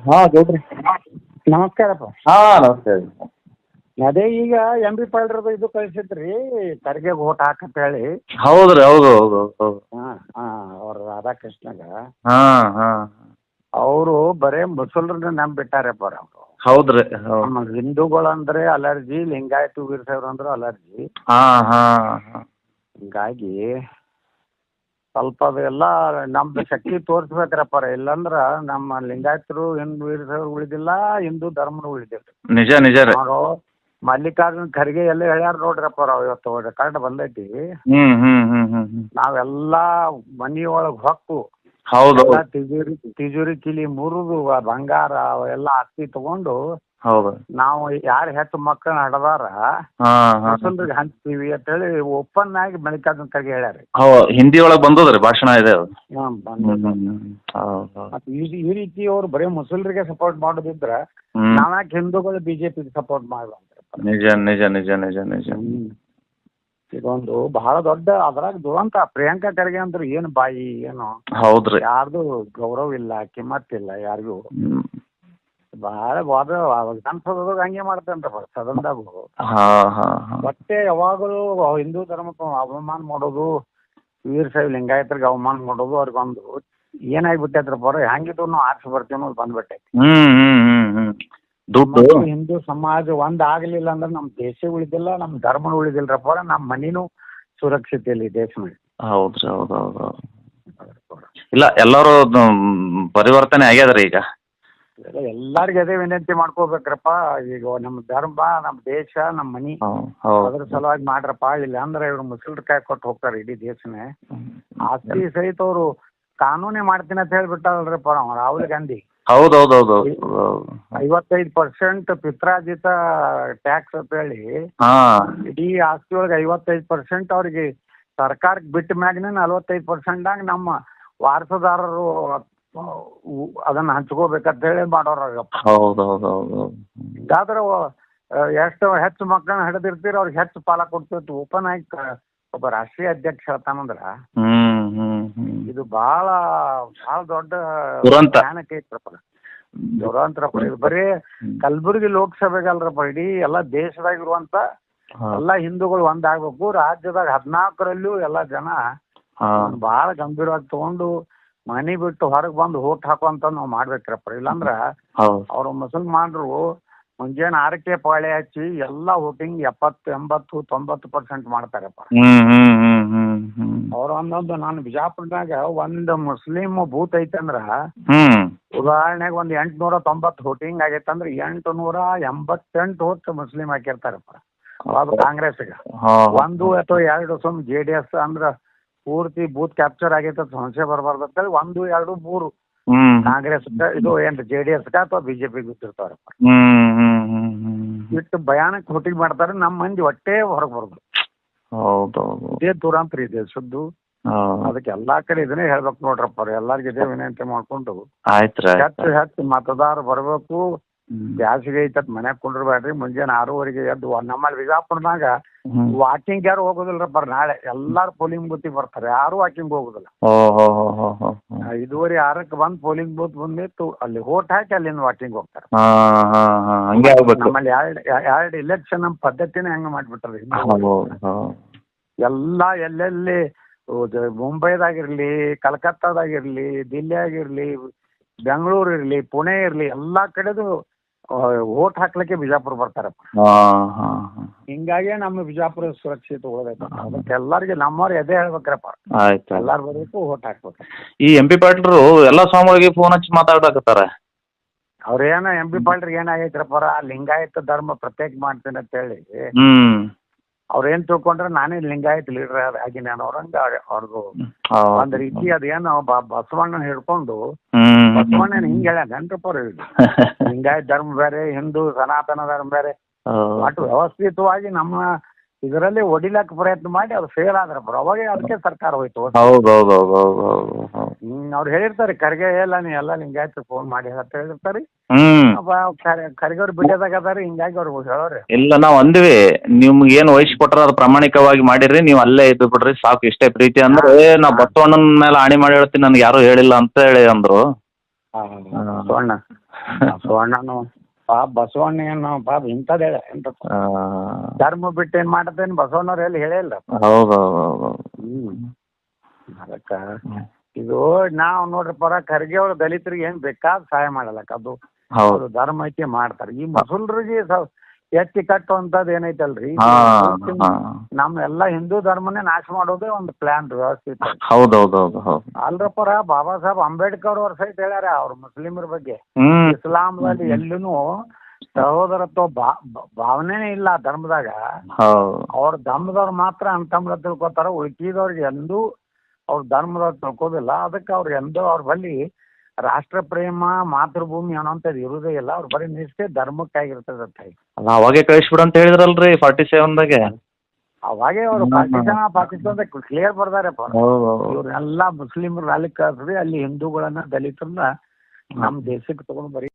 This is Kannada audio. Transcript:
ಹಾಂ ಗೌಡ್ರಿ. ನಮಸ್ಕಾರಪ್ಪ. ಹಾಂ ನಮಸ್ತೆ. ಅದೇ ಈಗ ಎಂ ಬಿ ಪಾಲ್ರದು ಇದು ಕಳಿಸಿದ್ರಿ ಖರ್ಗೆ ಓಟ್ ಹಾಕಂತ ಹೇಳಿ. ಹೌದು ರೀ, ಹೌದು ಹೌದು ಹೌದು. ಹಾಂ ಹಾಂ ಅವ್ರ ರಾಧಾಕೃಷ್ಣಗ ಹಾಂ ಹಾಂ ಅವರು ಬರೇ ಮುಸಲ್ರನ್ನ ನಂಬಿಟ್ಟಾರಪ್ಪ ಅವರು. ಹೌದು ರೀ, ಹೌದು. ನಮ್ಮ ಹಿಂದೂಗಳಂದ್ರೆ ಅಲರ್ಜಿ, ಲಿಂಗಾಯತ ವೀರಶೈವರು ಅಂದ್ರೆ ಅಲರ್ಜಿ. ಹಾಂ ಹಾಂ ಹಾಂ ಹಿಂಗಾಗಿ ಸ್ವಲ್ಪ ಅದೆಲ್ಲ ನಮ್ದು ಶಕ್ತಿ ತೋರಿಸ್ಬೇಕ್ರಪ್ಪ. ಇಲ್ಲಂದ್ರ ನಮ್ಮ ಲಿಂಗಾಯತರು ಹಿಂದೂ ವೀರಶೈವರು ಉಳಿದಿಲ್ಲ, ಹಿಂದೂ ಧರ್ಮನು ಉಳಿದಿಲ್ಲ. ನಿಜ ನಿಜ ರೀ. ಅವರು ಮಲ್ಲಿಕಾರ್ಜುನ್ ಖರ್ಗೆ ಎಲ್ಲ ಹೇಳ್ಯಾರ ನೋಡ್ರಪ್ಪ ಅವ್ರು. ಇವತ್ತು ರೆಕಾರ್ಡ್ ಬಂದೈತಿ. ಹ್ಞೂ ಹ್ಞೂ ಹ್ಞೂ ಹ್ಞೂ ಹ್ಞೂ ನಾವೆಲ್ಲ ಮನಿಯೊಳಗೆ ಹೊಕ್ಕು ಹೌದು ಎಲ್ಲ ತಿಜೋರಿ ಕಿಲಿ ಮುರಿದು ಬಂಗಾರ ಅವೆಲ್ಲ ಆಸ್ತಿ ತಗೊಂಡು ಹೌದು. ನಾವು ಯಾರು ಹೆಚ್ಚು ಮಕ್ಕಳನ್ನ ಹಡದಾರ ಹಾಂ ಹಾಂ ಮುಸಲ್ರಿಗೆ ಹಂಚ್ತೀವಿ ಅಂತೇಳಿ ಓಪನ್ ಆಗಿ ಮಲ್ಲಿಕಾರ್ಜುನ್ ಖರ್ಗೆ ಹೇಳ್ಯಾರ. ಹೌದು, ಹಿಂದಿ ಒಳಗೆ ಬಂದದ ರೀ, ಭಾಷಣ ಇದೆ ಅದು. ಹೌದು. ಮತ್ತೆ ಈ ರೀತಿ ಅವ್ರು ಬರೀ ಮುಸಲ್ರಿಗೆ ಸಪೋರ್ಟ್ ಮಾಡೋದಿದ್ರ ನಾವ್ಯಾಕೆ ಹಿಂದೂಗಳು ಬಿಜೆಪಿಗೆ ಸಪೋರ್ಟ್ ಮಾಡುವ ಅಂತ. ನಿಜ ನಿಜ ನಿಜ ನಿಜ ನಿಜ. ಇದೊಂದು ಬಹಳ ದೊಡ್ಡ ಅದ್ರಾಗ ದುರಂತ. ಪ್ರಿಯಾಂಕಾ ಖರ್ಗೆ ಅಂದ್ರೆ ಏನು ಬಾಯಿ ಏನು, ಹೌದ್ರಿ. ಯಾರ್ದು ಗೌರವ ಇಲ್ಲ, ಕಿಮ್ಮತ್ತಿಲ್ಲ ಯಾರಿಗೂ. ಬಹಳ ವಿಧಾನಸೌಧದಾಗ ಹಂಗೆ ಮಾಡ್ತೇನ್ರಪ್ಪ ಸದನದಾಗು. ಮತ್ತೆ ಯಾವಾಗಲೂ ಹಿಂದೂ ಧರ್ಮಕ್ಕೆ ಅವಮಾನ ಮಾಡೋದು, ವೀರಶೈವ ಲಿಂಗಾಯತರಿಗೆ ಅವಮಾನ ಮಾಡೋದು, ಅವ್ರಿಗೊಂದು ಏನಾಗ್ಬಿಟ್ಟೈತ್ರಪ್ಪ ಅವ್ರ ಹೆಂಗಿದ್ರು ನಾವು ಆರಿಸಿ ಬರ್ತೀವಿ ಅನ್ನೋದು ಬಂದ್ಬಿಟ್ಟೈತಿ. ದುಡ್ಡು ಹಿಂದೂ ಸಮಾಜ ಒಂದ್ ಆಗ್ಲಿಲ್ಲ ಅಂದ್ರೆ ನಮ್ ದೇಶ ಉಳಿದಿಲ್ಲ, ನಮ್ ಧರ್ಮ ಉಳಿದಿಲ್ರಪ್ಪ. ನಮ್ ಮನಿನೂ ಸುರಕ್ಷಿತ ಇಲ್ಲ ಈ ದೇಶ ಮೇಲೆ. ಹೌದ್ರಿ, ಹೌದು ಹೌದು ಹೌದು. ಇಲ್ಲ ಎಲ್ಲರೂ ಪರಿವರ್ತನೆ ಆಗ್ಯದ್ರಿ ಈಗ. ಎಲ್ಲಾರ್ಗು ಅದೇ ವಿನಂತಿ ಮಾಡ್ಕೋಬೇಕ್ರಪ್ಪ. ಈಗ ನಮ್ ಧರ್ಮ, ನಮ್ ದೇಶ, ನಮ್ ಮನಿ ಅದ್ರ ಸಲುವಾಗಿ ಮಾಡ್ರಪ್ಪ. ಇಲ್ಲ ಅಂದ್ರೆ ಇವ್ರು ಮುಸಲ್ರ ಕಾಯಿ ಕೊಟ್ಟು ಹೋಗ್ತಾರೆ ಇಡೀ ದೇಶನೇ. ಆಸ್ತಿ ಸಹಿತ ಅವರು ಕಾನೂನೇ ಮಾಡ್ತೀನಿ ಅಂತ ಹೇಳ್ಬಿಟ್ಟಾರಲ್ರಪ್ಪ ರಾಹುಲ್ ಗಾಂಧಿ. ಹೌದೌದೌದು. 55% ಪಿತ್ರಾರ್ಜಿತ ಟ್ಯಾಕ್ಸ್ ಅಂತ ಹೇಳಿ ಇಡೀ ಆಸ್ತಿ ಒಳಗೆ 55% ಅವ್ರಿಗೆ ಸರ್ಕಾರಕ್ಕೆ ಬಿಟ್ಟ ಮ್ಯಾಗನೇ 45% ನಮ್ಮ ವಾರಸುದಾರರು ಅದನ್ನ ಹಂಚ್ಕೋಬೇಕಂತ ಹೇಳಿ ಮಾಡೋರಾಗಪ್ಪ. ಹಿಂಗಾದ್ರೆ ಎಷ್ಟು ಹೆಚ್ಚು ಮಕ್ಕಳನ್ನ ಹಿಡಿದಿರ್ತೀರ ಅವ್ರಿಗೆ ಹೆಚ್ಚು ಪಾಲ ಕೊಡ್ತಿರ್ತೀವಿ. ಓಪನ್ ಆಗಿ ಒಬ್ಬ ರಾಷ್ಟ್ರೀಯ ಅಧ್ಯಕ್ಷ ಹೇಳ್ತಾನಂದ್ರ ಇದು ಬಹಳ ಬಹಳ ದೊಡ್ಡ ಜ್ಞಾನಕ್ಕೆ ಐತ್ರಪ್ಪ, ದುರಂತರಪ್ಪ. ಇದು ಬರೀ ಕಲಬುರಗಿ ಲೋಕಸಭೆಗಲ್ರಪ್ಪ, ಇಡೀ ಎಲ್ಲ ದೇಶದಾಗಿರುವಂತ ಎಲ್ಲಾ ಹಿಂದೂಗಳು ಒಂದಾಗ್ಬೇಕು. ರಾಜ್ಯದಾಗ 14ರಲ್ಲೂ ಎಲ್ಲಾ ಜನ ಬಹಳ ಗಂಭೀರವಾಗಿ ತಗೊಂಡು ಮನೆ ಬಿಟ್ಟು ಹೊರಗೆ ಬಂದು ಓಟ್ ಹಾಕುವಂತ ನಾವು ಮಾಡ್ಬೇಕ್ರಪ್ಪ. ಇಲ್ಲಾಂದ್ರ ಅವ್ರು ಮುಸಲ್ಮಾನರು ಮುಂಜಾನೆ 6ಕ್ಕೆ ಪಾಳೆ ಹಚ್ಚಿ ಎಲ್ಲಾ ವೋಟಿಂಗ್ 70, 80, 90% ಮಾಡ್ತಾರಪ್ಪ. ಅವ್ರ ಒಂದೊಂದು ನಾನು ಬಿಜಾಪುರದಾಗ ಒಂದು ಮುಸ್ಲಿಂ ಬೂತ್ ಐತಂದ್ರ ಉದಾಹರಣೆಗೆ ಒಂದು 890 ವೋಟಿಂಗ್ ಆಗೈತಂದ್ರ 888 ವೋಟ್ ಮುಸ್ಲಿಂ ಹಾಕಿರ್ತಾರಪ್ಪ. ಅದು ಕಾಂಗ್ರೆಸ್ಗೆ 1 ಅಥವಾ 2 ಸುಮ್ JDS ಅಂದ್ರ ಪೂರ್ತಿ ಬೂತ್ ಕ್ಯಾಪ್ಚರ್ ಆಗೈತೆ ಸಮಸ್ಯೆ ಬರಬಾರ್ದು ಅಂತೇಳಿ 1, 2, 3 ಕಾಂಗ್ರೆಸ್ ಇದು ಏನ್ JDS ಅಥವಾ ಬಿಜೆಪಿ ಗೊತ್ತಿರ್ತಾರಪ್ಪ. ಇಟ್ಟು ಭಯಾನಕ ವೋಟಿಂಗ್ ಮಾಡ್ತಾರೆ. ನಮ್ಮ ಮಂದಿ ಒಟ್ಟೆ ಹೊರಗೆ ಬರೋದು. ಇದೇ ದುರಂತ ರೀ ದೇಶದ್ದು. ಅದಕ್ಕೆ ಎಲ್ಲಾ ಕಡೆ ಇದನ್ನೇ ಹೇಳ್ಬೇಕು ನೋಡ್ರಪ್ಪ. ಎಲ್ಲಾರ್ಗು ಇದೇ ವಿನಂತಿ ಮಾಡ್ಕೊಂಡು ಹೆಚ್ಚು ಮತದಾರ ಬರ್ಬೇಕು. ಬ್ಯಾಸಿಗೆ ಐತತ್ ಮನ್ಯಾಗ ಕುಂಡ್ರಬೇಡ್ರಿ. ಮುಂಜಾನೆ 6:30 ಎದ್ದು ನಮ್ಮಲ್ಲಿ ಬಿಜಾಪುರದಾಗ ವಾಕಿಂಗ್ ಯಾರು ಹೋಗೋದಿಲ್ರಪ್ಪ. ನಾಳೆ ಎಲ್ಲಾರು ಪೋಲಿಂಗ್ ಬೂತಿಗೆ ಬರ್ತಾರೆ, ಯಾರು ವಾಕಿಂಗ್ ಹೋಗುದಿಲ್ಲ. 5:30, 6ಕ್ಕೆ ಬಂದು ಪೋಲಿಂಗ್ ಬೂತ್ ಬಂದಿತ್ತು ಅಲ್ಲಿ ಓಟ್ ಹಾಕಿ ಅಲ್ಲಿಂದ ವಾಕಿಂಗ್ ಹೋಗ್ತಾರೆ. ನಮ್ಮಲ್ಲಿ ಎರಡು ಇಲೆಕ್ಷನ್ ನಮ್ಮ ಪದ್ಧತಿನೇ ಹಂಗ ಮಾಡ್ಬಿಟ್ರಿ. ಎಲ್ಲಾ ಎಲ್ಲೆಲ್ಲಿ ಮುಂಬೈದಾಗಿರ್ಲಿ, ಕಲ್ಕತ್ತಾದಾಗಿರ್ಲಿ, ದಿಲ್ಲಿ ಆಗಿರ್ಲಿ, ಬೆಂಗಳೂರು ಇರ್ಲಿ, ಪುಣೆ ಇರ್ಲಿ, ಎಲ್ಲಾ ಕಡೆದು ಓಟ್ ಹಾಕ್ಲಿಕ್ಕೆ ಬಿಜಾಪುರ ಬರ್ತಾರಪ್ಪ. ಹಿಂಗಾಗಿ ನಮ್ಮ ಬಿಜಾಪುರ ಸುರಕ್ಷಿತ ಉಳಿದೈತೆ. ಅದಕ್ಕೆ ಎಲ್ಲಾರ್ಗು ನಮ್ಮವ್ರು ಎದೆ ಹೇಳ್ಬೇಕ್ರಪ್ಪ. ಎಲ್ಲಾರು ಬರ್ಬೇಕು, ಓಟ್ ಹಾಕ್ಬೇಕು. ಈ MP ಪಾಟೀಲ್ರು ಎಲ್ಲಾ ಸ್ವಾಮಿಗಳಿಗೆ ಫೋನ್ ಹಚ್ಚಿ ಮಾತಾಡಕತ್ತಾರ. ಅವ್ರೇನ MP ಪಾಟೀಲ್ರಿಗೆ ಏನಾಗೈತ್ರಪ್ಪ, ಲಿಂಗಾಯತ ಧರ್ಮ ಪ್ರತ್ಯೇಕ ಮಾಡ್ತೀನಿ ಅಂತ ಹೇಳಿ ಅವ್ರೇನ್ ತಿಳ್ಕೊಂಡ್ರೆ ನಾನೇ ಲಿಂಗಾಯತ್ ಲೀಡರ್ ಆಗಿನ ಅವ್ರಂಗ ಅವ್ರದ್ದು ಒಂದ್ ರೀತಿ ಅದೇನು ಬಸವಣ್ಣ ಹಿಡ್ಕೊಂಡು ಬಸವಣ್ಣನ ಹಿಂಗ ಹೇಳ್ಯಾನ್ರಪ್ಪ. ಲಿಂಗಾಯತ್ ಧರ್ಮ ಬೇರೆ, ಹಿಂದೂ ಸನಾತನ ಧರ್ಮ ಬೇರೆ. ಒಟ್ಟು ವ್ಯವಸ್ಥಿತವಾಗಿ ನಮ್ಮ ಇದರಲ್ಲಿ ಹೊಡಿಲಕ್ಕ ಪ್ರಯತ್ನ ಮಾಡಿ ಅದು ಫೇಲ್ ಆದ್ರಪ್ಪ. ಅವಾಗ ಅದಕ್ಕೆ ಸರ್ಕಾರ ಹೋಯ್ತು. ಅವ್ರು ಹೇಳಿರ್ತಾರೆ ಖರ್ಗೆ ಎಲ್ಲ ನೀ ಎಲ್ಲ ಲಿಂಗಾಯತ್ ಫೋನ್ ಮಾಡಿ ಅಂತ ಹೇಳಿರ್ತಾರೆ. ಖರ್ಗೆ ಅವ್ರು ಬಿಡೋದಾಗ ಅದಾರ. ಹಿಂಗಾಗಿ ಅವ್ರು ಹೇಳೋರಿ ಇಲ್ಲ ನಾವ್ ಅಂದ್ವಿ ನಿಮ್ಗೆ ಏನ್ ವಹಿಸಿ ಕೊಟ್ರ ಅದು ಪ್ರಾಮಾಣಿಕವಾಗಿ ಮಾಡಿರಿ, ನೀವು ಅಲ್ಲೇ ಇದ್ದು ಬಿಡ್ರಿ ಸಾಕು, ಇಷ್ಟೇ ಪ್ರೀತಿ ಅಂದ್ರೆ ನಾ ಬಸವಣ್ಣನ ಮೇಲೆ ಆಣಿ ಮಾಡಿ ಹೇಳ್ತೀನಿ, ನನ್ಗೆ ಯಾರು ಹೇಳಿಲ್ಲ ಅಂತ ಹೇಳಿ ಅಂದ್ರು. ಬಸವಣ್ಣ ಬಸವಣ್ಣನು ಪಾಪ ಬಸವಣ್ಣ ಏನು ಪಾಪ ಇಂಥದ್ದು ಹೇಳ ಎಂತ ಧರ್ಮ ಬಿಟ್ಟು ಏನ್ ಮಾಡತ್ತೇನು ಬಸವಣ್ಣವ್ರು ಎಲ್ಲಿ ಹೇಳಿಲ್ಲ. ಹೌದೌದು. ಅದಕ್ಕ ಇದು ನಾವು ನೋಡ್ರಿ ಪರ ಖರ್ಗೆ ಅವ್ರು ದಲಿತರಿಗೆ ಏನ್ ಬೇಕಾದ ಸಹಾಯ ಮಾಡಲಕ್ಕ ಅದು ಅವ್ರು ಧರ್ಮ ಐತಿ ಮಾಡ್ತಾರೆ. ಈ ಮುಸಲ್ರಿಗೆ ಎತ್ತಿ ಕಟ್ಟುವಂಥದ್ದು ಏನೈತಲ್ರಿ ನಮ್ಮ ಎಲ್ಲಾ ಹಿಂದೂ ಧರ್ಮನೇ ನಾಶ ಮಾಡೋದೇ ಒಂದು ಪ್ಲಾನ್ ವ್ಯವಸ್ಥಿತ. ಹೌದೌದೌದು. ಅಲ್ರಪ್ಪರ ಬಾಬಾ ಸಾಹೇಬ್ ಅಂಬೇಡ್ಕರ್ ಅವ್ರ ಸಹಿತ ಹೇಳ್ಯಾರ ಅವ್ರ ಮುಸ್ಲಿಮರ ಬಗ್ಗೆ. ಇಸ್ಲಾಂದಲ್ಲಿ ಎಲ್ಲೂ ಸಹೋದರತ್ವ ಭಾವನೆನೇ ಇಲ್ಲ ಧರ್ಮದಾಗ. ಅವ್ರ ಧರ್ಮದವ್ರು ಮಾತ್ರ ಅಂತಂಬ್ರ ತಿಳ್ಕೊತಾರ, ಉಳ್ಕಿದವ್ರಿಗೆ ಎಂದೂ ಅವ್ರ ಧರ್ಮದವ್ರು ತಿಳ್ಕೋದಿಲ್ಲ. ಅದಕ್ಕೆ ಅವ್ರು ಎಂದೂ ಅವ್ರ ಬಳಿ ರಾಷ್ಟ್ರ ಪ್ರೇಮ ಮಾತೃಭೂಮಿ ಅನ್ನೋಂಥದ್ದು ಇರುವುದೇ ಇಲ್ಲ. ಅವ್ರ ಬರೀ ನಿಷ್ಠೆ ಧರ್ಮಕ್ಕಾಗಿರ್ತದೆ ಅಂತ ಹೇಳಿ ಅವಾಗೆ ಕಳಿಸ್ಬಿಡು ಅಂತ ಹೇಳಿದ್ರಲ್ರಿ 47ದಾಗೆ. ಅವಾಗೆ ಅವರು ಪಾಕಿಸ್ತಾನದಾಗ ಕ್ಲಿಯರ್ ಬರ್ದಾರಪ್ಪ, ಇವ್ರನ್ನೆಲ್ಲ ಮುಸ್ಲಿಮರು ಅಲ್ಲಿ ಕಳ್ಸ್ರಿ, ಅಲ್ಲಿ ಹಿಂದೂಗಳನ್ನ ದಲಿತರನ್ನ ನಮ್ಮ ದೇಶಕ್ಕೆ ತಗೊಂಡು ಬರೀ